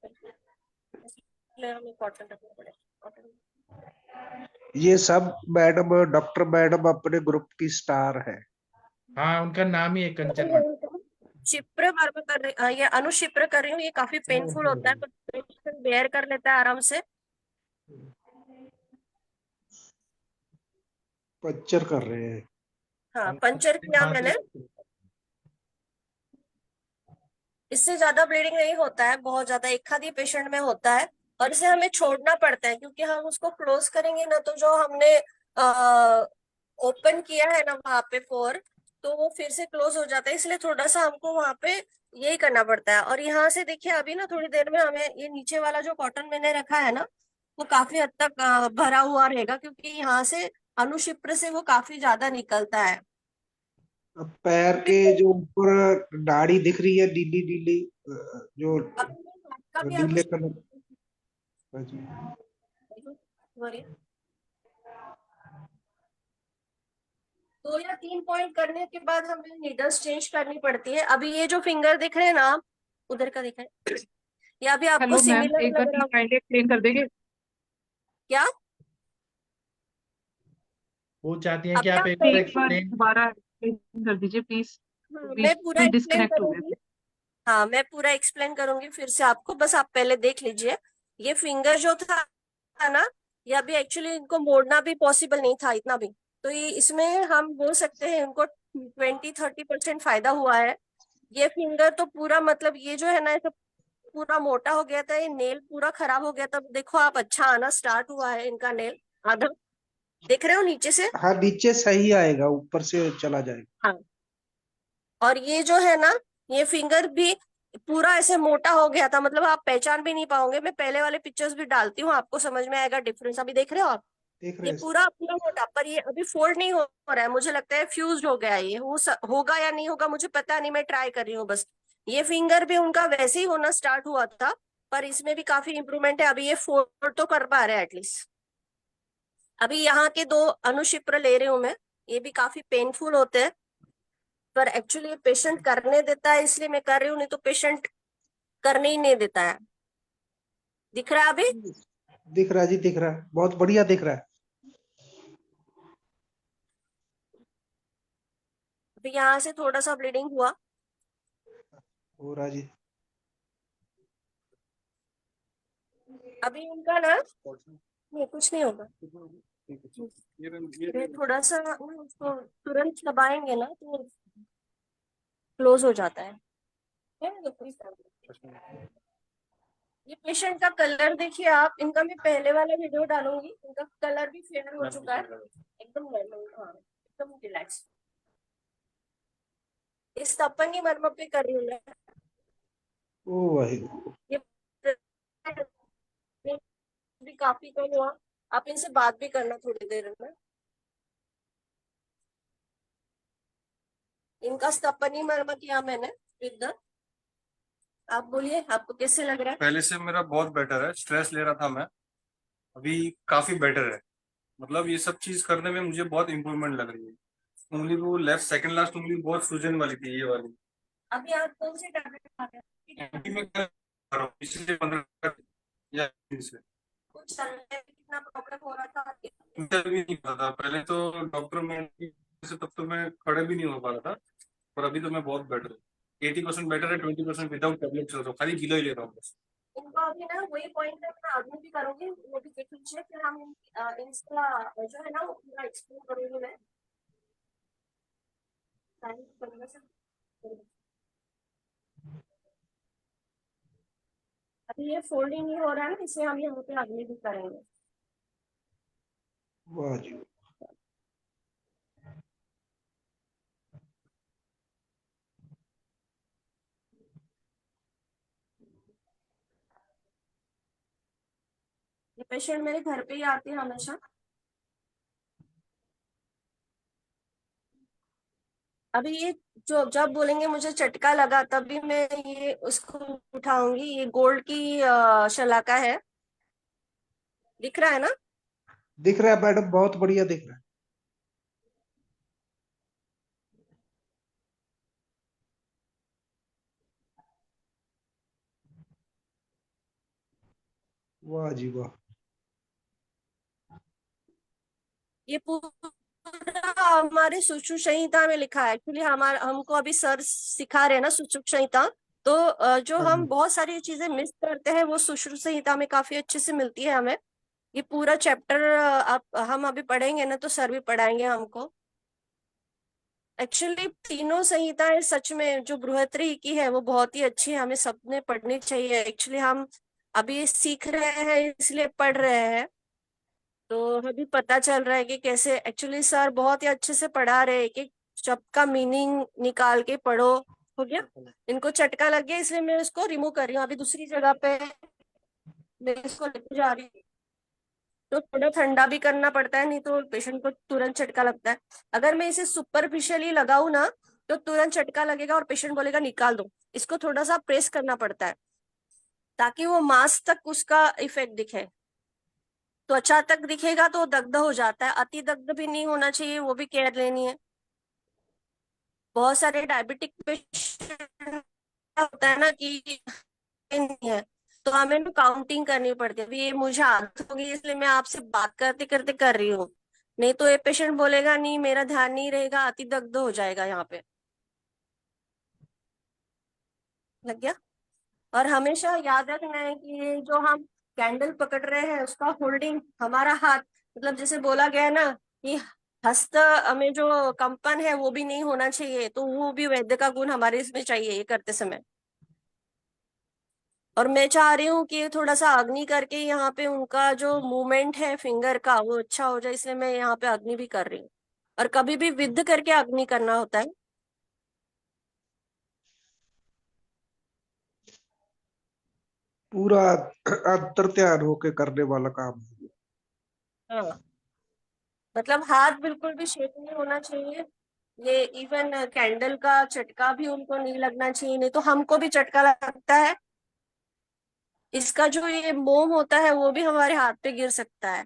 Speaker 5: हमें कॉटन रखना पड़ेगा, कॉटन।
Speaker 1: ये सब मैडम, डॉक्टर मैडम अपने ग्रुप की स्टार है।
Speaker 4: हाँ, उनका नाम ही है कंचन मैडम।
Speaker 5: क्षिप्र वर्म कर रही, ये अनुक्षिप्र कर रही हूँ। ये काफी पेनफुल होता है, तो पेशेंट बेयर कर लेता है आराम से।
Speaker 1: पंचर कर रहे हैं।
Speaker 5: हाँ, पंचर किया
Speaker 4: वहां
Speaker 5: मैंने।
Speaker 4: से
Speaker 5: इससे ज्यादा ब्लीडिंग नहीं होता है, बहुत ज्यादा एक आधी पेशेंट में होता है। और इसे हमें छोड़ना पड़ता है, क्योंकि हम उसको क्लोज करेंगे ना, तो जो हमने ओपन किया है ना वहां पे पोर, तो वो फिर से क्लोज हो जाता है। इसलिए थोड़ा सा हमको वहां पे यही करना पड़ता है। और यहाँ से देखिए, अभी ना थोड़ी देर में हमें ये नीचे वाला जो कॉटन मैंने रखा है ना, वो काफी हद तक भरा हुआ रहेगा, क्योंकि यहाँ से अनुक्षिप्र से वो काफी ज्यादा निकलता है।
Speaker 1: अब पैर के जो ऊपर दाढ़ी दिख रही है, नीली नीली, जो
Speaker 5: अभी मैं हाथ का भी
Speaker 1: नीले
Speaker 5: अनुक्षिप्र
Speaker 1: कलर। हाँ जी।
Speaker 5: दो या तीन पॉइंट करने के बाद हमें नीडल्स चेंज करनी पड़ती है। अभी ये जो फिंगर दिख रहे हैं ना आप, उधर का दिख रहा है, ये अभी आपको
Speaker 3: हेलो मैम,
Speaker 5: सिमिलर
Speaker 3: एक बार
Speaker 5: लग रहा।
Speaker 3: काइंडली एक्सप्लेन कर देंगे?
Speaker 5: क्या?
Speaker 4: वो चाहती हैं कि
Speaker 5: अभी
Speaker 4: आप
Speaker 5: आप
Speaker 4: एक बार
Speaker 3: एक बार
Speaker 4: एक्सप्लेन।
Speaker 3: दोबारा एक्सप्लेन कर दीजिए प्लीज।
Speaker 5: मैं
Speaker 3: बीच
Speaker 5: पूरा
Speaker 3: में
Speaker 5: एक्सप्लेन
Speaker 3: डिस्कनेक्ट हो गए
Speaker 5: करूंगी।
Speaker 3: थे।
Speaker 5: हाँ, मैं पूरा एक्सप्लेन करूंगी फिर से आपको, बस आप पहले देख लीजिए। ये फिंगर जो था ना, ये अभी एक्चुअली इनको मोड़ना भी पॉसिबल नहीं था इतना भी। तो ये इसमें हम बोल सकते हैं इनको 20-30% फायदा हुआ है। ये फिंगर तो पूरा, मतलब ये जो है ना, ऐसा पूरा मोटा हो गया था, ये नेल पूरा खराब हो गया था। देखो आप, अच्छा आना स्टार्ट हुआ है इनका नेल आधा, देख रहे हो नीचे से।
Speaker 1: हाँ, नीचे सही आएगा, ऊपर से चला जाएगा।
Speaker 5: हाँ, और ये जो है ना, ये फिंगर भी पूरा ऐसे मोटा हो गया था, मतलब आप पहचान भी नहीं पाओगे। मैं पहले वाले पिक्चर्स भी डालती हूँ, आपको समझ में आएगा डिफरेंस। अभी देख रहे हो आप,
Speaker 1: देख
Speaker 5: ये
Speaker 1: रहे हैं।
Speaker 5: पूरा पूरा मोटा, पर ये अभी फोल्ड नहीं हो रहा है। मुझे लगता है फ्यूज हो गया है ये। होगा या नहीं होगा मुझे पता नहीं, मैं ट्राई कर रही हूँ बस। ये फिंगर भी उनका वैसे ही होना स्टार्ट हुआ था, पर इसमें भी काफी इंप्रूवमेंट है। अभी ये फोल्ड तो कर पा रहे हैं एटलीस्ट। अभी यहाँ के दो अनुक्षिप्र ले रही हूँ मैं, ये भी काफी पेनफुल होते हैं, पर एक्चुअली पेशेंट करने देता है इसलिए मैं कर रही हूँ, नहीं तो पेशेंट करने ही नहीं देता है। दिख रहा है अभी?
Speaker 1: दिख रहा है जी, दिख रहा है, बहुत बढ़िया दिख रहा है।
Speaker 5: अभी यहाँ से थोड़ा सा ब्लीडिंग हुआ।
Speaker 1: हो रहा जी।
Speaker 5: अभी इनका ना, नहीं कुछ नहीं होगा। ये थोड़ा सा ना उसको तुरंत दबाएंगे ना, तो क्लोज हो जाता है। तो कोई problem नहीं। ये पेशेंट का कलर देखिए आप, इनका मैं पहले वाला वीडियो डालूंगी। इनका कलर भी फेयर हो चुका है, एकदम नॉर्मल। हाँ, एकदम रिलैक्स। इस तपन ही मरम्म पे कर रही हूँ मैं।
Speaker 1: ओ भाई।
Speaker 5: ये भी काफी कम हुआ। आप इनसे बात भी करना थोड़ी देर में। इनका स्तपनी मर्म किया मैंने इधर। आप बोलिए, आपको कैसे लग रहा है?
Speaker 2: पहले से मेरा बहुत बेटर है। स्ट्रेस ले रहा था मैं, अभी काफी बेटर है। मतलब ये सब चीज करने में मुझे बहुत इम्प्रूवमेंट लग रही है। उंगली, वो लेफ्ट सेकंड लास्ट उंगली बहुत सूजन वाली थी, ये वाली।
Speaker 5: अभी आप कौन सी टैबलेट खा रहे हैं?
Speaker 2: अभी मैं कर रहा हूँ पिछले 15 या 20 दिन से।
Speaker 5: कुछ चलने में कितना प्रॉब्लम हो रहा था?
Speaker 2: मुझे भी नहीं पता था पहले तो। डॉक्टर में से तब तो मैं खड़े भी नहीं हो पा रहा था, पर अभी तो मैं बहुत बेटर हूँ। 80% बेटर है, 20% विदाउट टेबलेट चल रहा हूँ, खाली गिलो ही ले रहा हूँ बस।
Speaker 5: इनको अभी ना वही पॉइंट है, मैं आगे भी करूंगी, वो भी देख लीजिए। फिर हम इसका जो है ना, वो पूरा एक्सप्लेन करूंगी मैं। सारी करने से अभी ये फोल्ड ही नहीं हो रहा है ना, इसे हम यहाँ पे अगले भी करेंगे।
Speaker 1: वाह जी।
Speaker 5: पेशेंट मेरे घर पे ही आते हैं हमेशा। अभी ये जो जब बोलेंगे मुझे झटका लगा तभी मैं ये उसको उठाऊंगी। ये गोल्ड की शलाका है, दिख रहा है ना?
Speaker 1: दिख रहा है मैडम, बहुत बढ़िया दिख रहा है। वाह जी वाह।
Speaker 5: ये पूरा हमारे सुश्रुत संहिता में लिखा है। एक्चुअली हमारा हमको अभी सर सिखा रहे हैं ना सुश्रुत संहिता, तो जो
Speaker 1: हाँ
Speaker 5: हम
Speaker 1: जी।
Speaker 5: बहुत सारी चीजें मिस करते हैं वो सुश्रुत संहिता में काफी अच्छे से मिलती है हमें। ये पूरा चैप्टर आप हम अभी पढ़ेंगे ना तो सर भी पढ़ाएंगे हमको। एक्चुअली तीनों संहिताएं सच में जो बृहत्तरी की है वो बहुत ही अच्छी है, हमें सबने पढ़नी चाहिए। एक्चुअली हम अभी सीख रहे हैं इसलिए पढ़ रहे हैं, तो अभी पता चल रहा है कि कैसे एक्चुअली सर बहुत ही अच्छे से पढ़ा रहे हैं कि शब्द का मीनिंग निकाल के पढ़ो। हो गया? इनको चटका लग गया इसलिए मैं इसको रिमूव कर रही हूँ। अभी दूसरी जगह पे मैं इसको लेके जा रही हूँ, तो थोड़ा ठंडा भी करना पड़ता है, नहीं तो पेशेंट को तुरंत झटका लगता है। अगर मैं इसे सुपरफिशियली लगाऊं ना तो तुरंत झटका लगेगा और पेशेंट बोलेगा निकाल दो। इसको थोड़ा सा प्रेस करना पड़ता है ताकि वो मांस तक उसका इफेक्ट दिखे। त्वचा तक दिखेगा तो दग्ध हो जाता है, अति दग्ध भी नहीं होना चाहिए, वो भी केयर लेनी है। बहुत सारे डायबिटिक पेशेंट होता है ना कि नहीं है, तो हमें ना काउंटिंग करनी पड़ती है। अभी ये मुझे आदत होगी इसलिए मैं आपसे बात करते करते कर रही हूँ, नहीं तो ये पेशेंट बोलेगा नहीं मेरा ध्यान नहीं रहेगा, अति दग्ध हो जाएगा यहाँ पे। लग गया? और हमेशा याद रखना है कि ये जो हम कैंडल पकड़ रहे हैं उसका होल्डिंग हमारा हाथ, मतलब जैसे बोला गया है ना कि हस्त में जो कंपन है वो भी नहीं होना चाहिए, तो वो भी वैद्य का गुण हमारे इसमें चाहिए ये करते समय। और मैं चाह रही हूँ कि थोड़ा सा अग्नि करके यहाँ पे उनका जो मूवमेंट है फिंगर का वो अच्छा हो जाए, इसलिए मैं यहाँ पे अग्नि भी कर रही हूँ। और कभी भी विद्ध करके अग्नि करना होता है।
Speaker 1: पूरा अंतर तैयार होके करने वाला काम है।
Speaker 5: हाँ, मतलब हाथ बिल्कुल भी शेक नहीं होना चाहिए। ये इवन कैंडल का चटका भी उनको नहीं लगना चाहिए, नहीं तो हमको भी चटका लगता है। इसका जो ये मोम होता है वो भी हमारे हाथ पे गिर सकता है।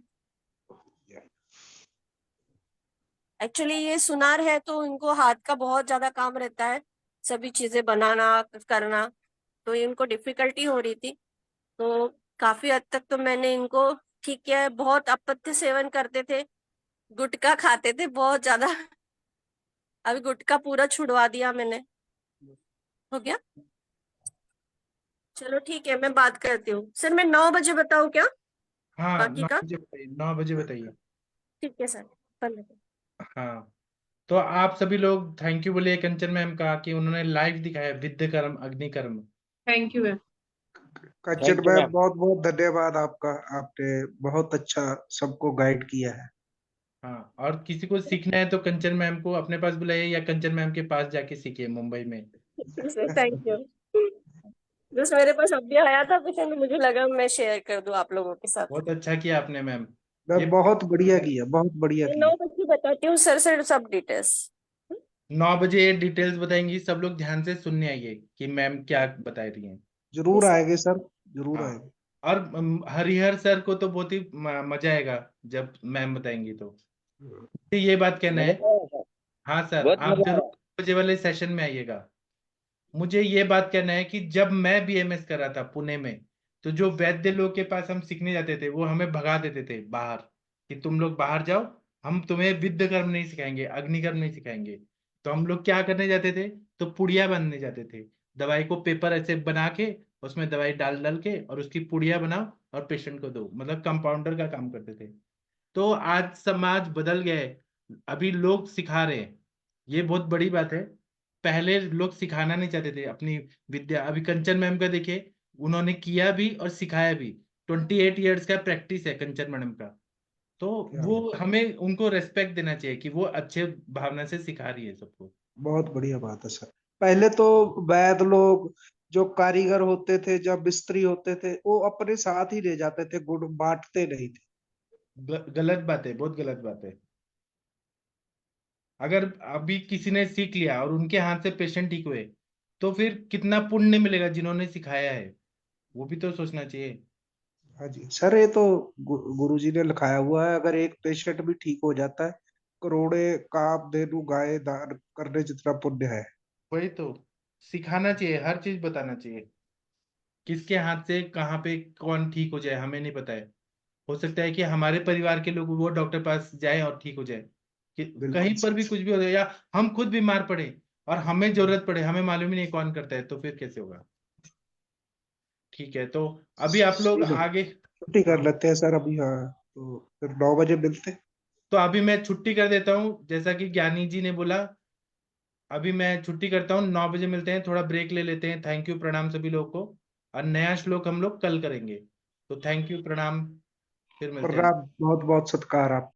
Speaker 5: एक्चुअली ये सुनार है तो इनको हाथ का बहुत ज्यादा काम रहता है, सभी चीजें बनाना करना, तो ये इनको डिफिकल्टी हो रही थी। तो काफी हद तक तो मैंने इनको ठीक किया है। बहुत अपथ्य सेवन करते थे, गुटखा खाते थे बहुत ज्यादा, अभी गुटखा पूरा छुड़वा दिया मैंने। हो गया? चलो ठीक है, मैं बात करती हूँ सर। मैं 9 बजे बताऊँ क्या
Speaker 4: हाँ,
Speaker 5: बाकी
Speaker 4: नौ
Speaker 5: का?
Speaker 4: बजे बताइए, 9 बजे बताइए।
Speaker 5: ठीक है सर, कर लेते हैं।
Speaker 4: हाँ, तो आप सभी लोग थैंक यू बोलिए कंचन मैम का कि उन्होंने लाइव दिखाया विद्य कर्म अग्नि कर्म।
Speaker 3: Thank you ma'am.
Speaker 1: Kanchan ma'am बहुत बहुत धन्यवाद आपका, आपने बहुत अच्छा सबको गाइड किया है।
Speaker 4: हाँ, और किसी को सीखना है तो कंचन मैम को अपने पास बुलाइए या कंचन मैम के पास जाके सीखिए मुंबई में।
Speaker 5: Thank you. बस मेरे पास अभी आया था पेशेंट, मुझे लगा मैं शेयर कर दूं आप लोगों के साथ।
Speaker 4: बहुत अच्छा किया आपने मैम।
Speaker 1: मैं
Speaker 4: ये
Speaker 1: बहुत बढ़िया किया, बहुत बढ़िया
Speaker 5: मैं
Speaker 1: किया।
Speaker 5: 9 बजे बताती हूँ सर से सब डिटेल्स।
Speaker 4: 9 बजे ये डिटेल्स बताएंगी, सब लोग ध्यान से सुनने आइए कि मैम क्या बता रही हैं।
Speaker 1: जरूर आएंगे सर, जरूर
Speaker 4: हाँ,
Speaker 1: आएंगे।
Speaker 4: और हरिहर सर को तो बहुत ही मजा आएगा जब मैम बताएंगी तो ये बात कहना है। हाँ सर, आप जरूर 9 बजे वाले सेशन में आइएगा। मुझे ये बात कहना है कि जब मैं बीएमएस कर रहा था पुणे में, तो जो वैद्य लोग के पास हम सीखने जाते थे वो हमें भगा देते थे बाहर कि तुम लोग बाहर जाओ, हम तुम्हें विद्य कर्म नहीं सिखाएंगे, अग्निकर्म नहीं सिखाएंगे। तो हम लोग क्या करने जाते थे, तो पुड़िया बनने जाते थे। दवाई को पेपर ऐसे बना के उसमें दवाई डाल डाल के और उसकी पुड़िया बनाओ और पेशेंट को दो, मतलब कंपाउंडर का काम करते थे। तो आज समाज बदल गया है, अभी लोग सिखा रहे हैं, ये बहुत बड़ी बात है। पहले लोग सिखाना नहीं चाहते थे अपनी विद्या। अभी कंचन मैम का देखिए, उन्होंने किया भी और सिखाया भी। 28 ईयर्स का प्रैक्टिस है कंचन मैडम का। तो
Speaker 1: क्या
Speaker 4: वो
Speaker 1: बात।
Speaker 4: हमें उनको रेस्पेक्ट देना चाहिए कि वो अच्छे भावना से सिखा रही है सबको।
Speaker 1: बहुत बढ़िया बात है सर। पहले तो वैद लोग जो कारीगर होते थे, जब मिस्त्री होते थे, वो अपने साथ ही ले जाते थे, गुड़ बांटते नहीं थे।
Speaker 4: गलत बात है, बहुत गलत बात है। अगर अभी किसी ने सीख लिया और उनके हाथ से पेशेंट ठीक हुए, तो फिर कितना पुण्य मिलेगा जिन्होंने सिखाया है, वो भी तो सोचना चाहिए।
Speaker 1: हाँ जी सर, ये तो गुरुजी ने लिखाया हुआ है, अगर एक पेशेंट भी ठीक हो जाता है, करोड़े काप धेनु गाय दान करने जितना पुण्य है।
Speaker 4: वही तो, सिखाना चाहिए, हर चीज बताना चाहिए। किसके हाथ से कहाँ पे कौन ठीक हो जाए हमें नहीं पता है। हो सकता है कि हमारे परिवार के लोग वो डॉक्टर पास जाए और ठीक हो जाए, कि
Speaker 1: बिल्कुल
Speaker 4: कहीं पर भी कुछ भी हो जाए, या हम खुद बीमार पड़े और हमें जरूरत पड़े, हमें मालूम ही नहीं कौन करता है, तो फिर कैसे होगा। ठीक है, तो अभी आप लोग
Speaker 1: चलो,
Speaker 4: आगे।
Speaker 1: छुट्टी कर
Speaker 4: हाँ,
Speaker 1: लेते हैं सर अभी। हाँ, तो फिर 9 बजे मिलते हैं।
Speaker 4: तो अभी मैं छुट्टी कर देता हूँ, जैसा कि ज्ञानी जी ने बोला। अभी मैं छुट्टी करता हूँ, 9 बजे मिलते हैं, थोड़ा ब्रेक ले लेते हैं। थैंक यू, प्रणाम सभी लोग को। और नया श्लोक हम लोग कल करेंगे। तो थैंक यू, प्रणाम, फिर मिलते हैं।
Speaker 1: प्रणाम, बहुत बहुत सत्कार आप